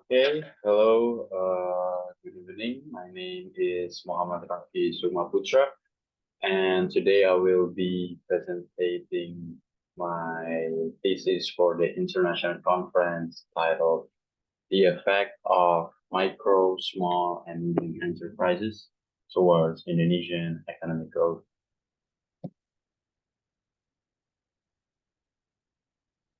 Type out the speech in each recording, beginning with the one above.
Okay, hello, good evening. My name is Mohamad Rafi Sukmaputra, and today I will be presenting my thesis for the international conference titled The Effect of Micro, Small, and Medium Enterprises Towards Indonesian Economic Growth.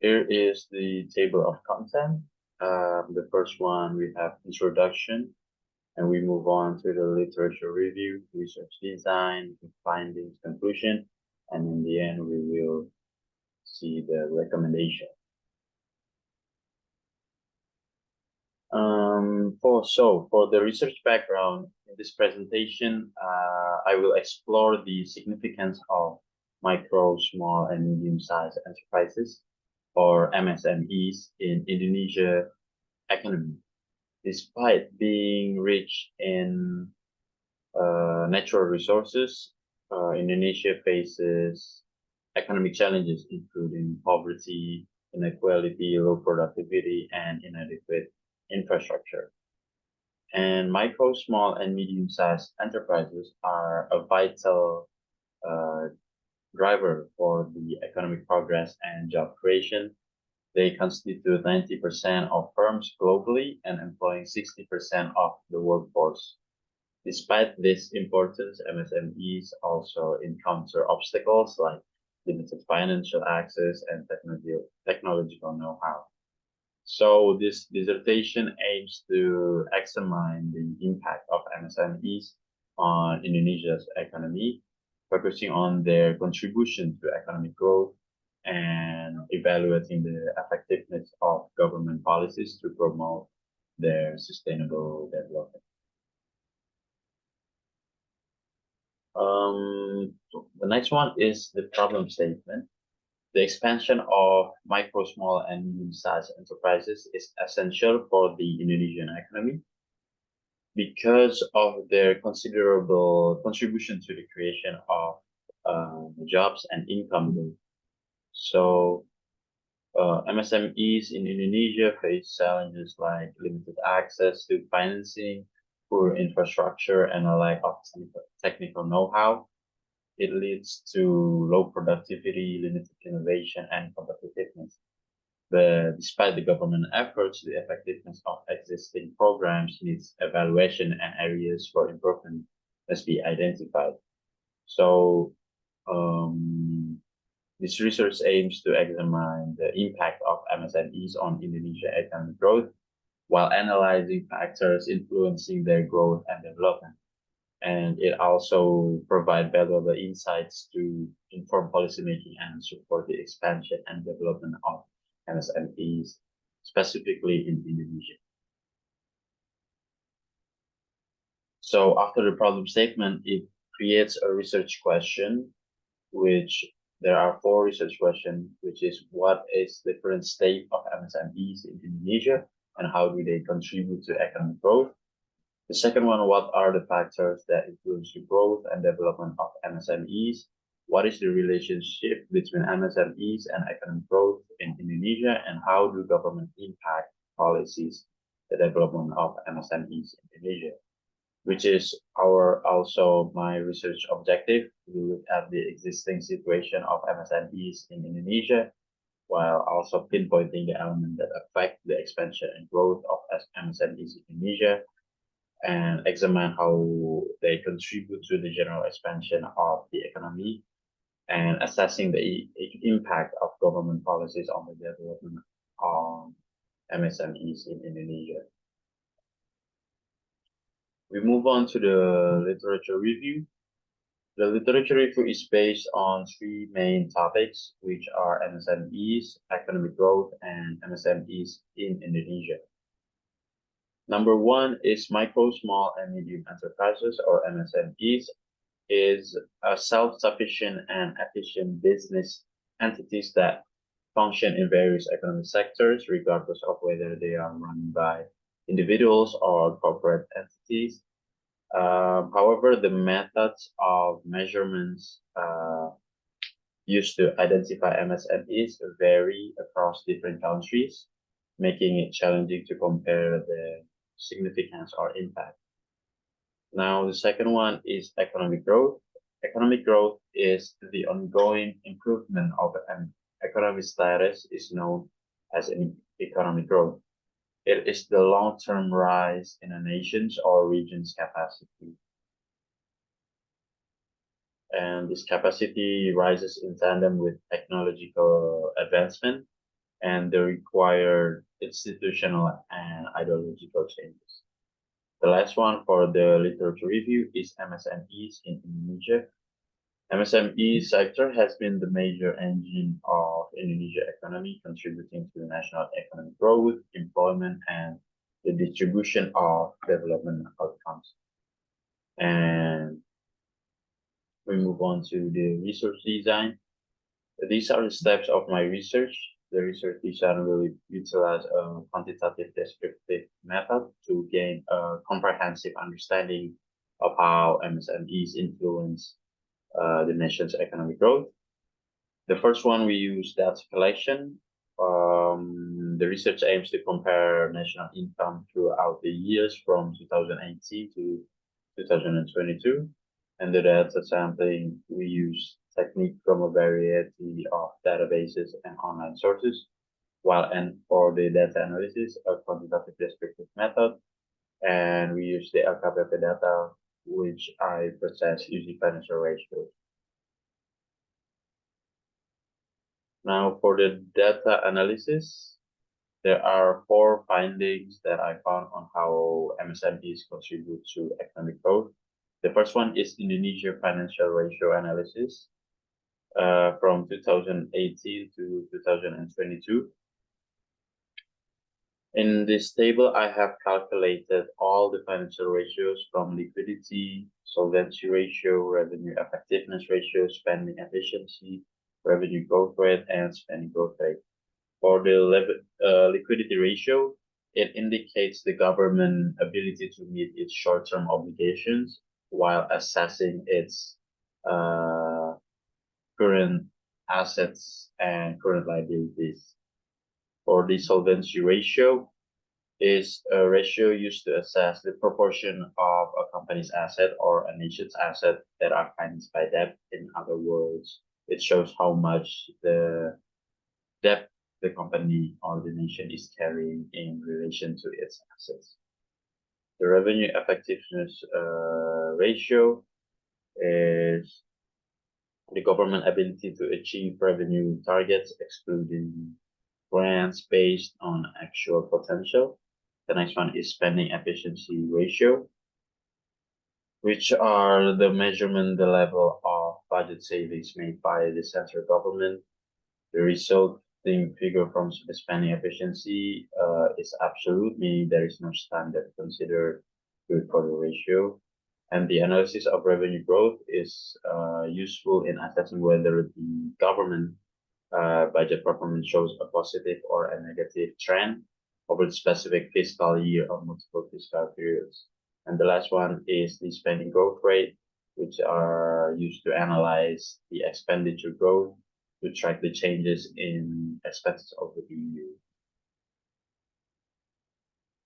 Here is the table of content. The first one, we have introduction, and we move on to the literature review, research design, findings, conclusion, and in the end, we will see the recommendation. For the research background in this presentation, I will explore the significance of micro, small, and medium-sized enterprises, or MSMEs, in Indonesia economy. Despite being rich in natural resources, Indonesia faces economic challenges including poverty, inequality, low productivity, and inadequate infrastructure. And micro, small, and medium-sized enterprises are a vital uh, driver for the economic progress and job creation. They constitute 90% of firms globally and employing 60% of the workforce. Despite this importance, MSMEs also encounter obstacles like limited financial access and technological know-how. So this dissertation aims to examine the impact of MSMEs on Indonesia's economy, focusing on their contribution to economic growth and evaluating the effectiveness of government policies to promote their sustainable development. The next one is the problem statement. The expansion of micro, small, and medium-sized enterprises is essential for the Indonesian economy because of their considerable contribution to the creation of jobs and income growth. So, MSMEs in Indonesia face challenges like limited access to financing, poor infrastructure, and a lack of technical know-how. It leads to low productivity, limited innovation, and competitiveness. But despite the government efforts, the effectiveness of existing programs needs evaluation and areas for improvement must be identified. So, um, this research aims to examine the impact of MSMEs on Indonesia economic growth while analyzing factors influencing their growth and development. And it also provide valuable insights to inform policymaking and support the expansion and development of MSMEs, specifically in Indonesia. So after the problem statement, it creates a research question, which there are four research questions, which is what is the current state of MSMEs in Indonesia and how do they contribute to economic growth? The second one, what are the factors that influence the growth and development of MSMEs? What is the relationship between MSMEs and economic growth in Indonesia, and how do government impact policies the development of MSMEs in Indonesia? Which is also my research objective. We look at the existing situation of MSMEs in Indonesia, while also pinpointing the elements that affect the expansion and growth of MSMEs in Indonesia, and examine how they contribute to the general expansion of the economy, and assessing the impact of government policies on the development of MSMEs in Indonesia. We move on to the literature review. The literature review is based on three main topics, which are MSMEs, economic growth, and MSMEs in Indonesia. Number one is micro, small, and medium enterprises, or MSMEs, is a self-sufficient and efficient business entities that function in various economic sectors, regardless of whether they are run by individuals or corporate entities. However, the methods of measurements used to identify MSMEs vary across different countries. making it challenging to compare the significance or impact. Now, the second one is economic growth. Economic growth is the ongoing improvement of an economic status is known as an economic growth. It is the long-term rise in a nation's or region's capacity. And this capacity rises in tandem with technological advancement and the required institutional and ideological changes. The last one for the literature review is MSMEs in Indonesia. MSME sector has been the major engine of Indonesia economy, contributing to the national economic growth, employment, and the distribution of development outcomes. And we move on to the research design. These are the steps of my research. The research design will utilize a quantitative descriptive method to gain a comprehensive understanding of how MSMEs influence the nation's economic growth. The first one, we use data collection. The research aims to compare national income throughout the years from 2018 to 2022. And the data sampling, we use technique from a variety of databases and online sources, while and for the data analysis, a quantitative descriptive method, and we use the LKPP data, which I process using financial ratios. Now for the data analysis, there are 4 findings that I found on how MSMEs contribute to economic growth. The first one is Indonesia financial ratio analysis from 2018 to 2022. In this table, I have calculated all the financial ratios from liquidity, solvency ratio, revenue effectiveness ratio, spending efficiency, revenue growth rate, and spending growth rate. For the liquidity ratio, it indicates the government ability to meet its short-term obligations while assessing its current assets and current liabilities. For the solvency ratio, is a ratio used to assess the proportion of a company's asset or a nation's asset that are financed by debt. In other words, it shows how much the debt the company or the nation is carrying in relation to its assets. The revenue effectiveness ratio is the government ability to achieve revenue targets, excluding grants based on actual potential. The next one is spending efficiency ratio, which are the measurement, the level of budget savings made by the central government. The resulting figure from the spending efficiency is absolute, meaning there is no standard considered good for the ratio. And the analysis of revenue growth is useful in assessing whether the government budget performance shows a positive or a negative trend over the specific fiscal year or multiple fiscal periods. And the last one is the spending growth rate, which are used to analyze the expenditure growth to track the changes in expenses over the year.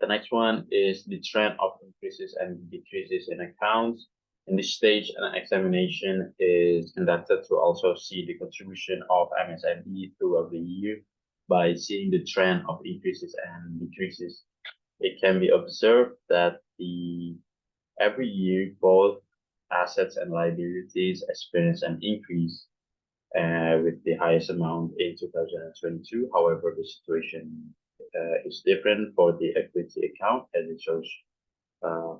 The next one is the trend of increases and decreases in accounts. In this stage, an examination is conducted to also see the contribution of MSME throughout the year. By seeing the trend of increases and decreases, it can be observed that every year both assets and liabilities experience an increase with the highest amount in 2022. However, the situation is different for the equity account, as it shows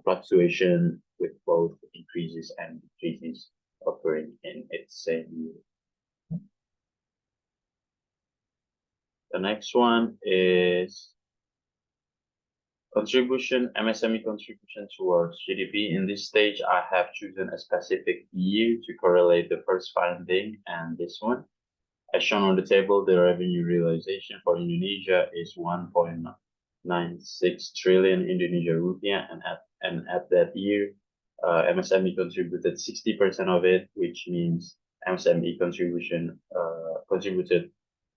fluctuation with both increases and decreases occurring in its same year. The next one is MSME contribution towards GDP. In this stage, I have chosen a specific year to correlate the first finding and this one. As shown on the table, the revenue realization for Indonesia is 1.96 trillion Indonesian rupiah, and at that year, MSME contributed 60% of it, which means MSME contributed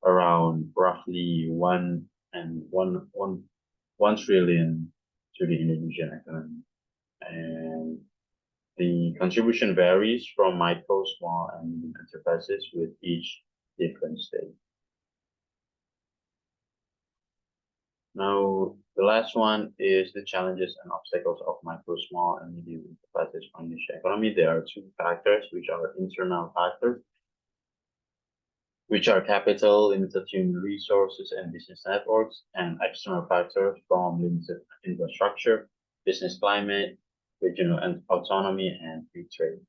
around roughly 1 and 1 trillion to the Indonesian economy. And the contribution varies from micro, small, and medium enterprises with each different state. Now, the last one is the challenges and obstacles of micro, small, and medium enterprises for Indonesia economy. There are two factors, which are internal factors, which are capital, limited human resources, and business networks, and external factors from limited infrastructure, business climate, regional autonomy, and free trade.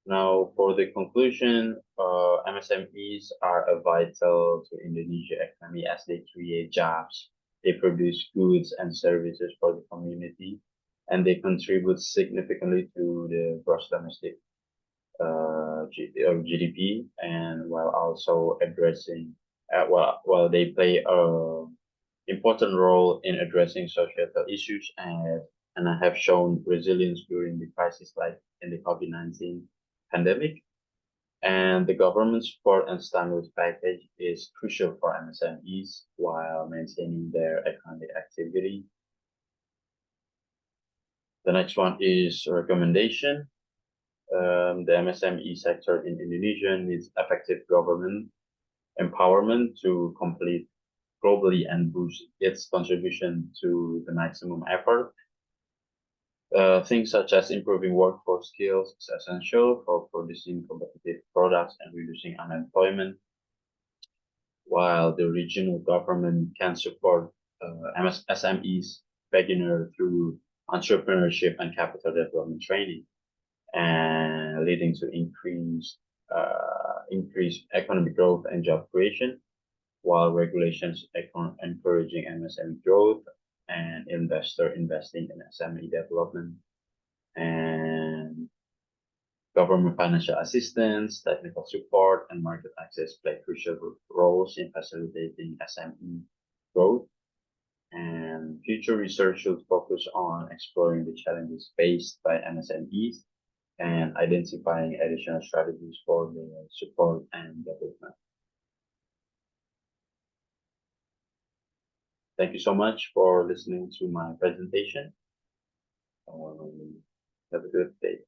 Now, for the conclusion, MSMEs are a vital to Indonesia economy as they create jobs, they produce goods and services for the community, and they contribute significantly to the gross domestic GDP, and while also addressing, while they play a important role in addressing societal issues and have shown resilience during the crisis like in the COVID-19 pandemic. And the government support and stimulus package is crucial for MSMEs while maintaining their economic activity. The next one is recommendation. The MSME sector in Indonesia needs effective government empowerment to complete globally and boost its contribution to the maximum effort. Things such as improving workforce skills is essential for producing competitive products and reducing unemployment, while the regional government can support SMEs beginner through entrepreneurship and capital development training, and leading to increased economic growth and job creation, while regulations encouraging MSME growth and investor investing in SME development, and government financial assistance, technical support, and market access play crucial roles in facilitating SME growth. And future research should focus on exploring the challenges faced by MSMEs and identifying additional strategies for their support and development. Thank you so much for listening to my presentation. Have a good day.